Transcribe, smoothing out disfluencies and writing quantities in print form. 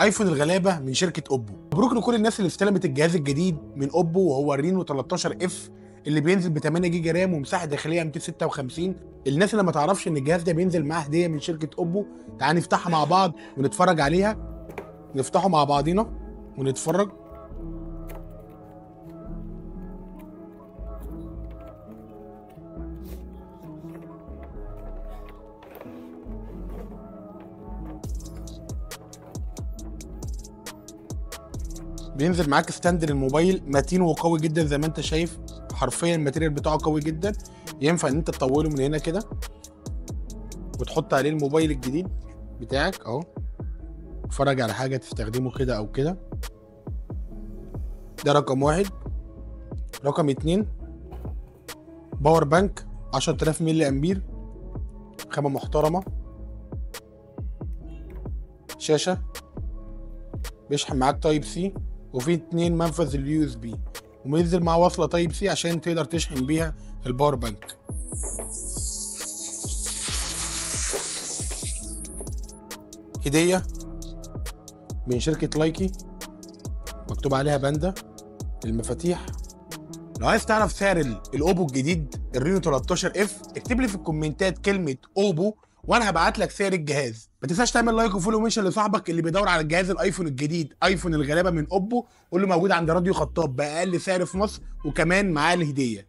ايفون الغلابه من شركه اوبو. مبروك لكل الناس اللي استلمت الجهاز الجديد من اوبو، وهو الرينو 13 اف اللي بينزل ب 8 جيجا رام ومساحه داخليه 256. الناس اللي ما تعرفش ان الجهاز ده بينزل معاه هديه من شركه اوبو، تعال نفتحها مع بعض ونتفرج عليها. نفتحه مع بعضينا ونتفرج. بينزل معاك ستاند للموبايل متين وقوي جدا زي ما انت شايف، حرفيا الماتيريال بتاعه قوي جدا. ينفع ان انت تطوله من هنا كده وتحط عليه الموبايل الجديد بتاعك اهو، تتفرج على حاجه تستخدمه كده او كده. ده رقم واحد. رقم اتنين، باور بانك 10000 ملي امبير، خامه محترمه. شاشه، بيشحن معاك تايب سي، وفي 2 منفذ اليو اس بي، ومنزل معاه وصله تايب سي عشان تقدر تشحن بيها الباور بانك. هديه من شركه لايكي مكتوب عليها باندا. المفاتيح. لو عايز تعرف سعر الاوبو الجديد الرينو 13 اف، اكتب لي في الكومنتات كلمه اوبو وانا هبعت لك سعر الجهاز. ما تنساش تعمل لايك وفولو منشن لصاحبك اللي بيدور على الجهاز الايفون الجديد، ايفون الغلابه من اوبو. قول له موجود عند راديو خطاب باقل سعر في مصر، وكمان معاه الهديه.